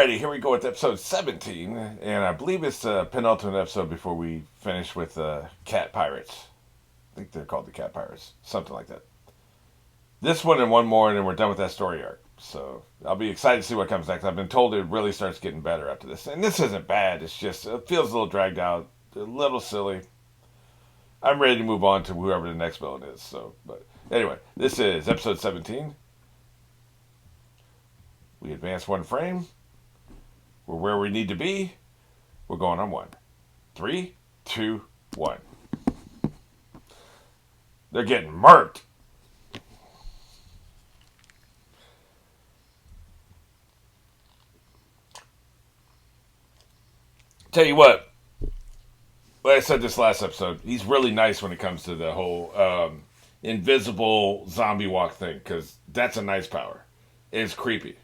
Alrighty, here we go with episode 17, and I believe it's the penultimate episode before we finish with Cat Pirates. I think they're called the Cat Pirates, something like that. This one and one more, and then we're done with that story arc. So I'll be excited to see what comes next. I've been told it really starts getting better after this, and this isn't bad. It's just it feels a little dragged out, a little silly. I'm ready to move on to whoever the next villain is. So, but anyway, this is episode 17. We advance one frame. We're where we need to be. We're going on one. 3, 2, 1. They're getting murked. Tell you what, like I said this last episode, he's really nice when it comes to the whole invisible zombie walk thing, because that's a nice power. It's creepy.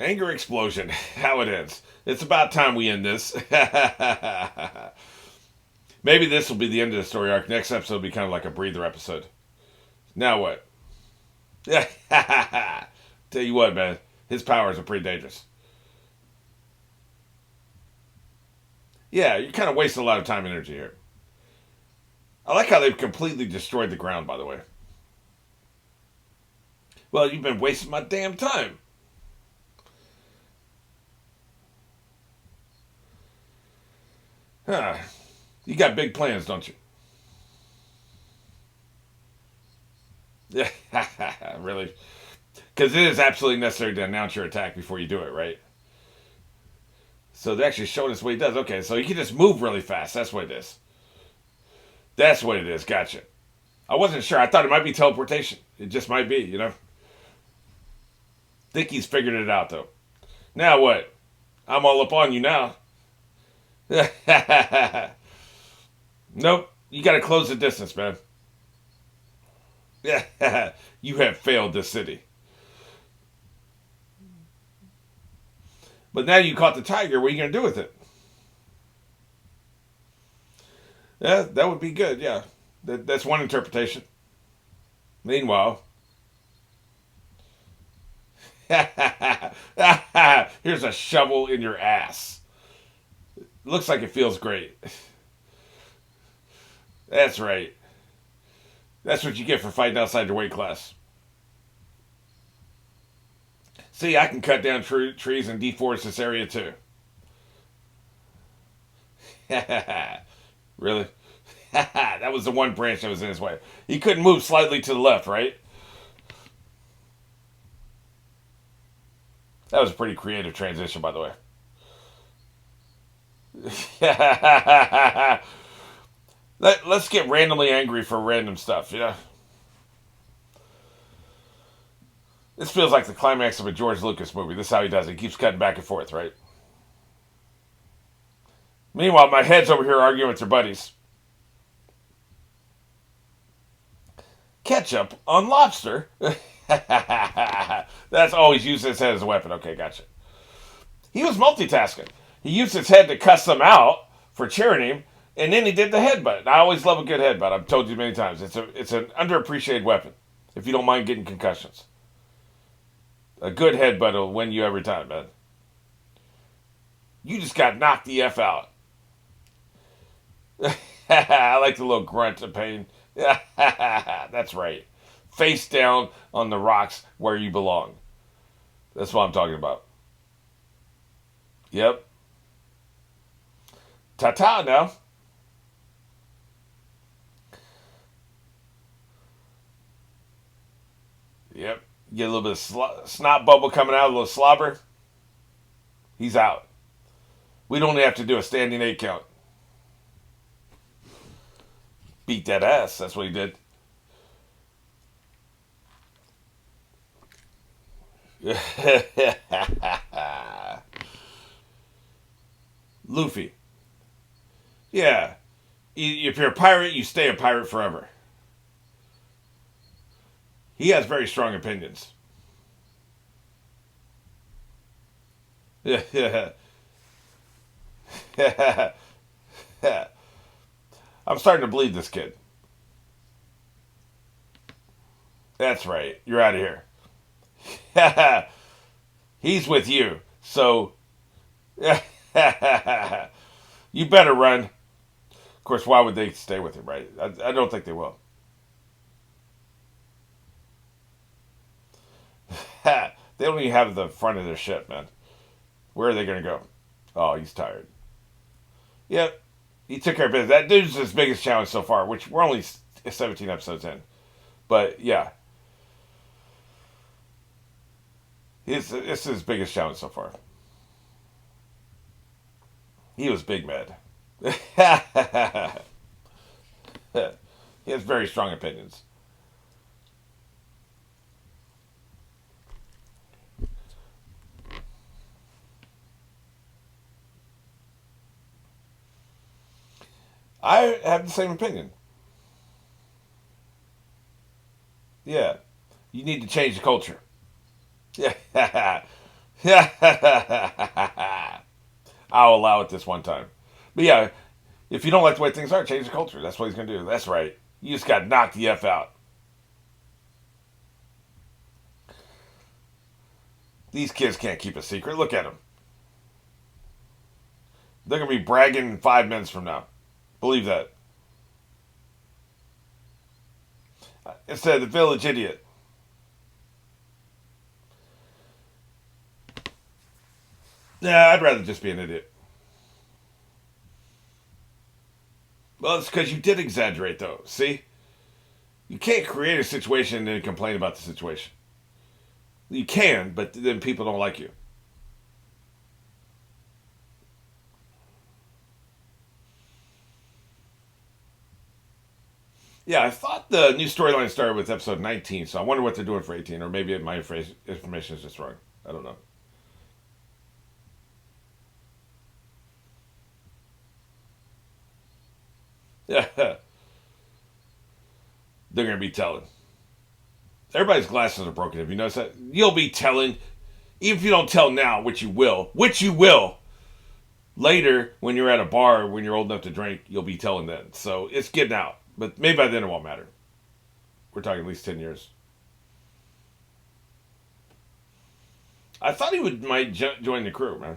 Anger explosion. How it ends. It's about time we end this. Maybe this will be the end of the story arc. Next episode will be kind of like a breather episode. Now what? Tell you what, man. His powers are pretty dangerous. Yeah, you're kind of wasting a lot of time and energy here. I like how they've completely destroyed the ground, by the way. Well, you've been wasting my damn time. Huh. You got big plans, don't you? Yeah, really? Because it is absolutely necessary to announce your attack before you do it, right? So they're actually showing us what he does. Okay, so he can just move really fast. That's what it is. That's what it is. Gotcha. I wasn't sure. I thought it might be teleportation. It just might be, you know? Think he's figured it out, though. Now what? I'm all up on you now. Nope. You gotta close the distance, man. You have failed this city. But now you caught the tiger. What are you gonna do with it? Yeah, that would be good. Yeah, that's one interpretation. Meanwhile, here's a shovel in your ass. Looks like it feels great. That's right. That's what you get for fighting outside your weight class. See, I can cut down trees and deforest this area too. Really? That was the one branch that was in his way. He couldn't move slightly to the left, right? That was a pretty creative transition, by the way. Let's get randomly angry for random stuff, you know? This feels like the climax of a George Lucas movie. This is how he does it. He keeps cutting back and forth, right? Meanwhile, my head's over here arguing with your buddies. Ketchup on lobster? That's always used his head as a weapon. Okay, gotcha. He was multitasking. He used his head to cuss them out for cheering him, and then he did the headbutt. I always love a good headbutt. I've told you many times. It's an underappreciated weapon, if you don't mind getting concussions. A good headbutt will win you every time, man. You just got knocked the F out. I like the little grunt of pain. That's right. Face down on the rocks where you belong. That's what I'm talking about. Yep. Ta-ta now. Yep. Get a little bit of snot bubble coming out, a little slobber. He's out. We'd only have to do a standing 8 count. Beat that ass. That's what he did. Luffy. Yeah. If you're a pirate, you stay a pirate forever. He has very strong opinions. Yeah. I'm starting to believe this kid. That's right. You're out of here. He's with you. So, you better run. Of course, why would they stay with him, right? I don't think they will. They don't even have the front of their ship, man. Where are they going to go? Oh, he's tired. Yep. He took care of business. That dude's his biggest challenge so far, which we're only 17 episodes in. But yeah, it's his biggest challenge so far. He was big mad. He has very strong opinions. I have the same opinion. Yeah. You need to change the culture. Yeah. I'll allow it this one time. But yeah, if you don't like the way things are, change the culture. That's what he's going to do. That's right. You just got knocked the F out. These kids can't keep a secret. Look at them. They're going to be bragging in 5 minutes from now. Believe that. Instead of the village idiot. Nah, I'd rather just be an idiot. Well, it's because you did exaggerate, though. See? You can't create a situation and then complain about the situation. You can, but then people don't like you. Yeah, I thought the new storyline started with episode 19, so I wonder what they're doing for 18, or maybe my information is just wrong. I don't know. Yeah, they're going to be telling. Everybody's glasses are broken. Have you noticed that? You'll be telling, even if you don't tell now, which you will, later when you're at a bar, when you're old enough to drink, you'll be telling then. So it's getting out. But maybe by then it won't matter. We're talking at least 10 years. I thought he might join the crew, man.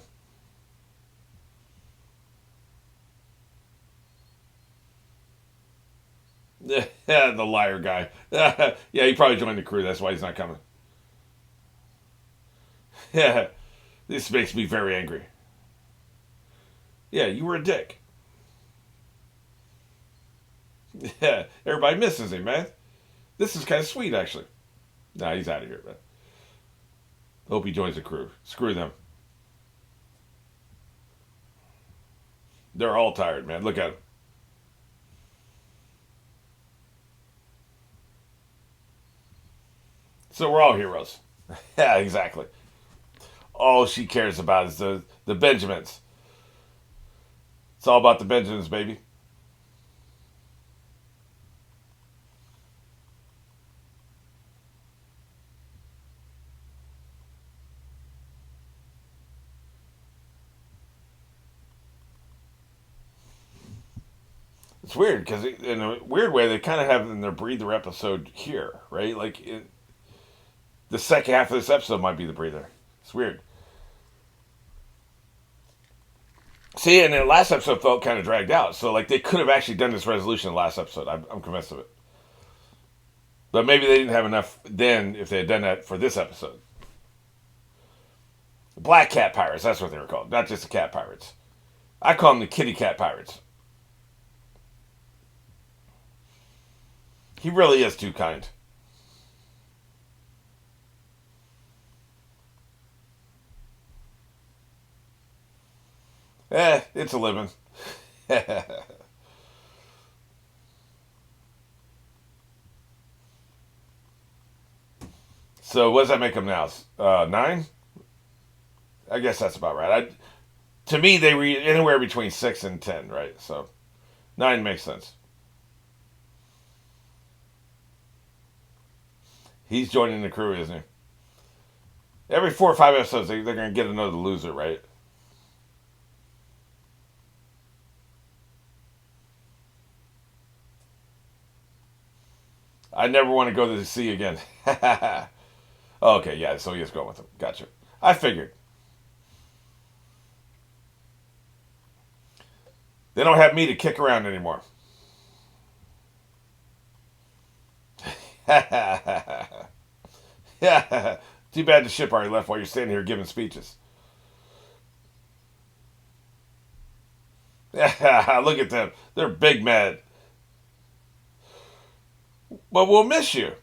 Yeah, the liar guy. Yeah, he probably joined the crew. That's why he's not coming. Yeah, this makes me very angry. Yeah, you were a dick. Yeah, everybody misses him, man. This is kind of sweet, actually. Nah, he's out of here, man. Hope he joins the crew. Screw them. They're all tired, man. Look at them. So we're all heroes. Yeah, exactly. All she cares about is the Benjamins. It's all about the Benjamins, baby. It's weird because in a weird way they kind of have in their breather episode here, right? The second half of this episode might be the breather. It's weird. See, and the last episode felt kind of dragged out, so like they could have actually done this resolution in the last episode. I'm convinced of it. But maybe they didn't have enough then if they had done that for this episode. Black Cat Pirates, that's what they were called, not just the Cat Pirates. I call them the Kitty Cat Pirates. He really is too kind. It's a living. So what does that make them now? Nine? I guess that's about right. To me, they read anywhere between 6 and 10, right? So nine makes sense. He's joining the crew, isn't he? Every 4 or 5 episodes, they're going to get another loser, right? I never want to go to the sea again. Oh, okay, yeah, so he is going with him. Gotcha. I figured. They don't have me to kick around anymore. Yeah. Too bad the ship already left while you're standing here giving speeches. Yeah, look at them. They're big mad. But we'll miss you.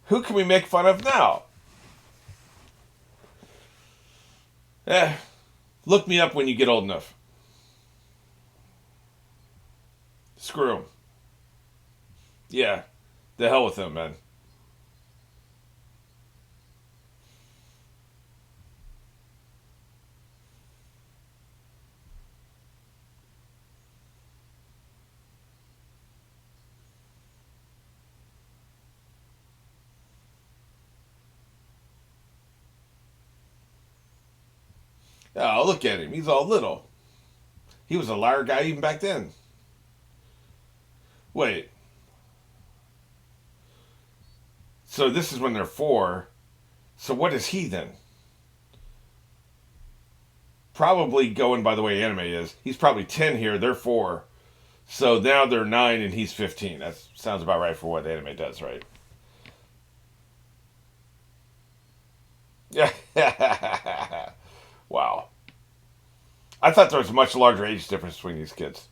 Who can we make fun of now? Eh, look me up when you get old enough. Screw him. Yeah, the hell with him, man. Oh, look at him. He's all little. He was a liar guy even back then. Wait, so this is when they're four. So what is he then? Probably going by the way anime is. He's probably 10 here. They're four. So now they're 9 and he's 15. That sounds about right for what anime does, right? Yeah. Wow. I thought there was a much larger age difference between these kids.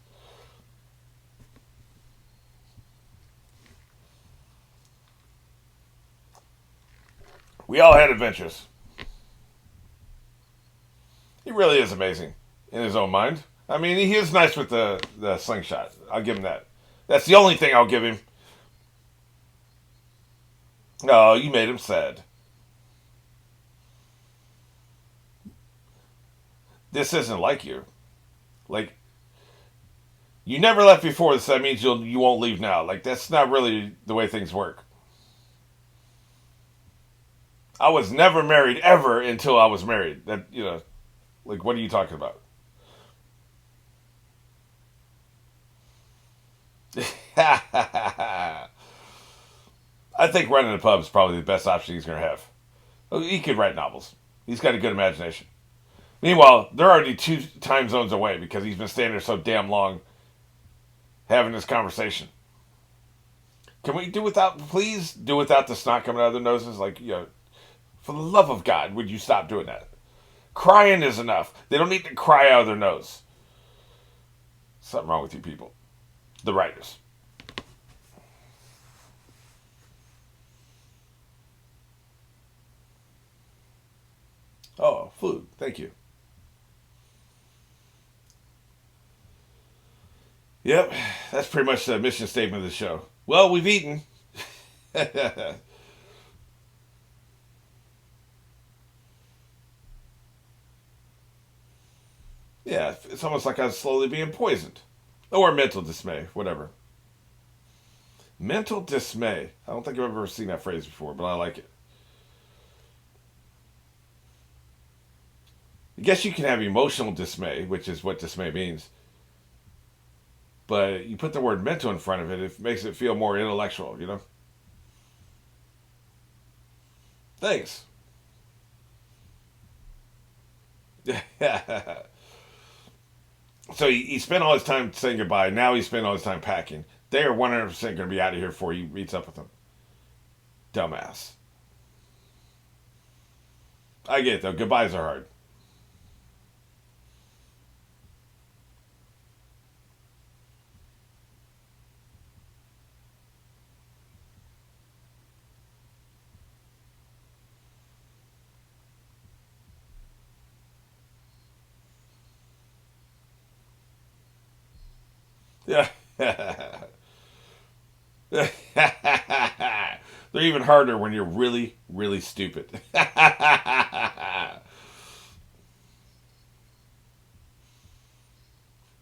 We all had adventures. He really is amazing in his own mind. I mean, he is nice with the slingshot. I'll give him that. That's the only thing I'll give him. Oh, you made him sad. This isn't like you. Like, you never left before, so that means you won't leave now. Like, that's not really the way things work. I was never married ever until I was married. That like what are you talking about? I think running a pub is probably the best option he's going to have. He could write novels. He's got a good imagination. Meanwhile, they're already 2 time zones away because he's been standing there so damn long having this conversation. Can we do without, please do without the snot coming out of their noses? Like, for the love of God, would you stop doing that? Crying is enough. They don't need to cry out of their nose. Something wrong with you people. The writers. Oh, food. Thank you. Yep, that's pretty much the mission statement of the show. Well, we've eaten. Yeah, it's almost like I was slowly being poisoned. Or mental dismay, whatever. Mental dismay. I don't think I've ever seen that phrase before, but I like it. I guess you can have emotional dismay, which is what dismay means. But you put the word mental in front of it, it makes it feel more intellectual. Thanks. So he spent all his time saying goodbye. Now he spent all his time packing. They are 100% going to be out of here before he meets up with them. Dumbass. I get it, though. Goodbyes are hard. Yeah. They're even harder when you're really, really stupid.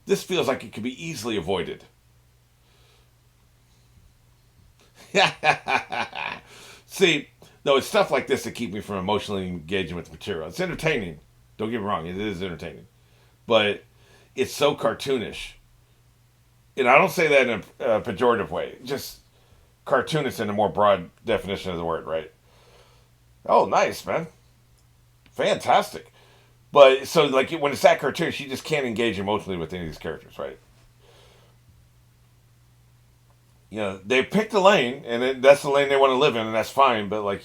This feels like it could be easily avoided. See, no, it's stuff like this that keep me from emotionally engaging with the material. It's entertaining. Don't get me wrong, it is entertaining. But it's so cartoonish. And I don't say that in a pejorative way. Just cartoonist in a more broad definition of the word, right? Oh, nice, man. Fantastic. But so like when it's that cartoon, she just can't engage emotionally with any of these characters, right? They picked a lane, and that's the lane they want to live in, and that's fine. But like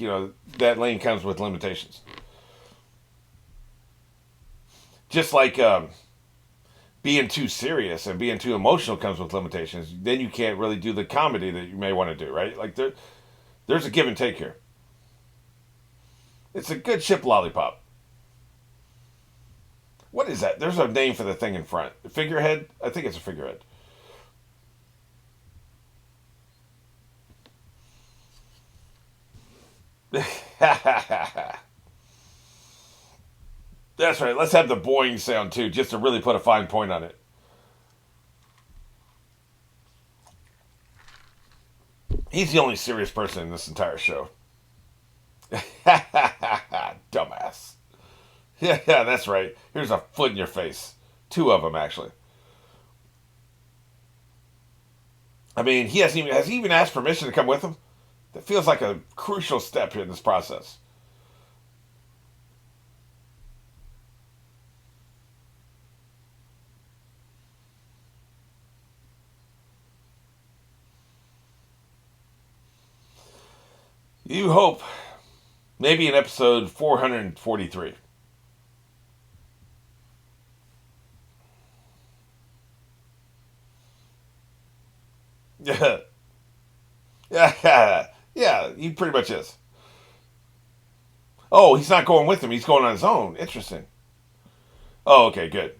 that lane comes with limitations. Just like being too serious and being too emotional comes with limitations. Then you can't really do the comedy that you may want to do, right? Like there's a give and take here. It's a good ship lollipop. What is that? There's a name for the thing in front. Figurehead? I think it's a figurehead. That's right. Let's have the boing sound too, just to really put a fine point on it. He's the only serious person in this entire show. Dumbass. Yeah, that's right. Here's a foot in your face. Two of them, actually. I mean, has he even asked permission to come with him? That feels like a crucial step in this process. You hope. Maybe in episode 443. Yeah. Yeah. Yeah, he pretty much is. Oh, he's not going with him. He's going on his own. Interesting. Oh, okay, good.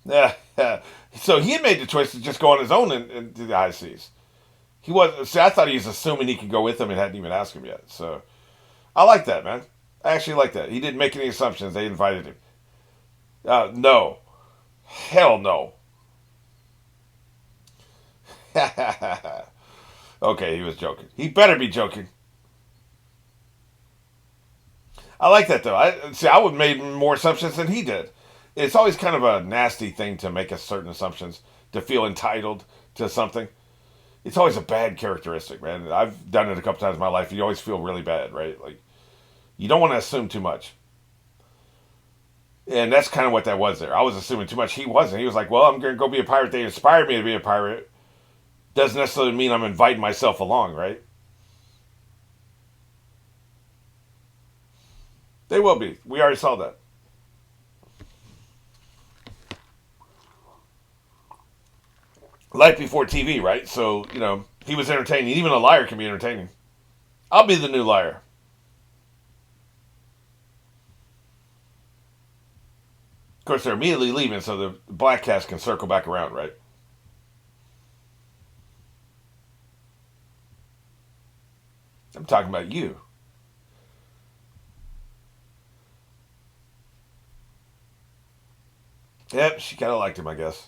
Yeah. So he had made the choice to just go on his own into the high seas. He was. See, I thought he was assuming he could go with him and hadn't even asked him yet. So I like that, man. I actually like that. He didn't make any assumptions. They invited him. No. Hell no. Okay, he was joking. He better be joking. I like that though. I would have made more assumptions than he did. It's always kind of a nasty thing to make a certain assumptions to feel entitled to something. It's always a bad characteristic, man. I've done it a couple times in my life. You always feel really bad, right? Like you don't want to assume too much. And that's kind of what that was there. I was assuming too much. He wasn't. He was like, well, I'm going to go be a pirate. They inspired me to be a pirate. Doesn't necessarily mean I'm inviting myself along, right? They will be. We already saw that. Life before TV, right? So, he was entertaining. Even a liar can be entertaining. I'll be the new liar. Of course, they're immediately leaving, so the black cast can circle back around, right? I'm talking about you. Yep, she kind of liked him, I guess.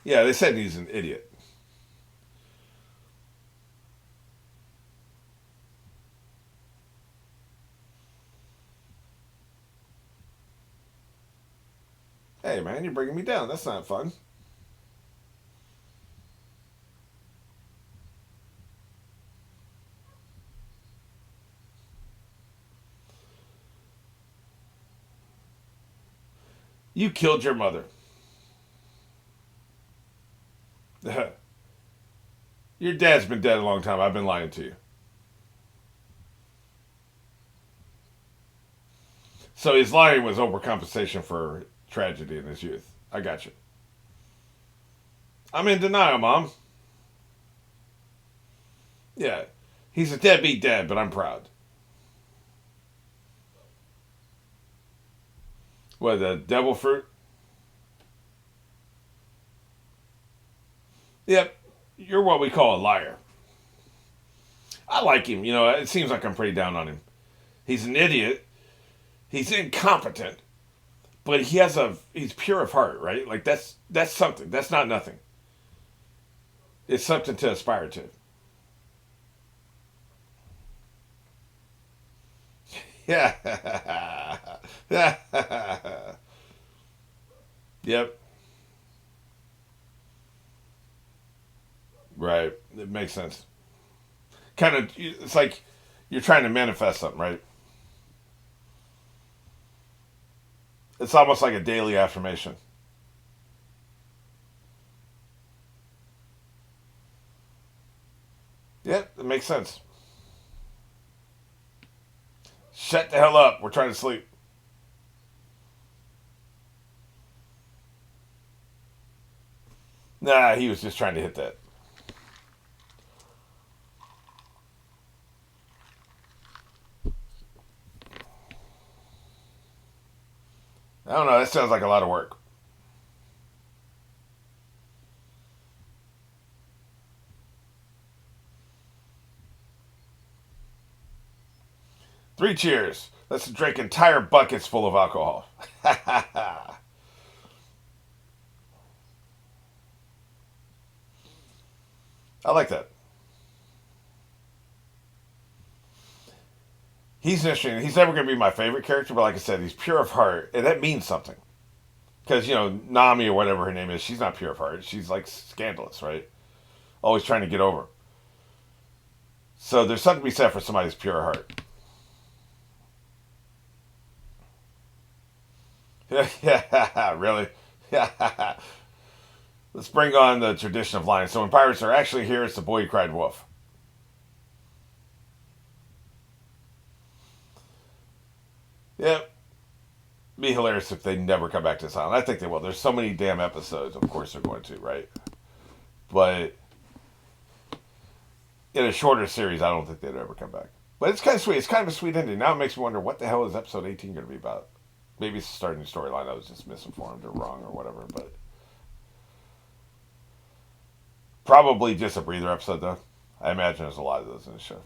Yeah, they said he's an idiot. Hey, man, you're bringing me down. That's not fun. You killed your mother. Your dad's been dead a long time. I've been lying to you. So his lying was overcompensation for tragedy in his youth. I got you. I'm in denial, Mom. Yeah. He's a deadbeat dad, but I'm proud. What, the devil fruit? Yep. You're what we call a liar. I like him. It seems like I'm pretty down on him. He's an idiot. He's incompetent. But he's pure of heart, right? Like that's something. That's not nothing. It's something to aspire to. Yeah. Yep. Right. It makes sense. Kind of, it's like you're trying to manifest something, right? It's almost like a daily affirmation. Yeah, it makes sense. Shut the hell up. We're trying to sleep. Nah, he was just trying to hit that. I don't know. That sounds like a lot of work. 3 cheers. Let's drink entire buckets full of alcohol. I like that. He's interesting. He's never going to be my favorite character, but like I said, he's pure of heart, and that means something. Because Nami or whatever her name is, she's not pure of heart. She's like scandalous, right? Always trying to get over. So there's something to be said for somebody's pure of heart. Yeah, really? Yeah. Let's bring on the tradition of lying. So when pirates are actually here, it's the boy who cried wolf. Yeah, be hilarious if they never come back to this island. I think they will. There's so many damn episodes. Of course they're going to, right? But in a shorter series, I don't think they'd ever come back. But it's kind of sweet. It's kind of a sweet ending. Now it makes me wonder what the hell is episode 18 going to be about. Maybe it's starting a storyline. I was just misinformed or wrong or whatever. But probably just a breather episode, though. I imagine there's a lot of those in the show.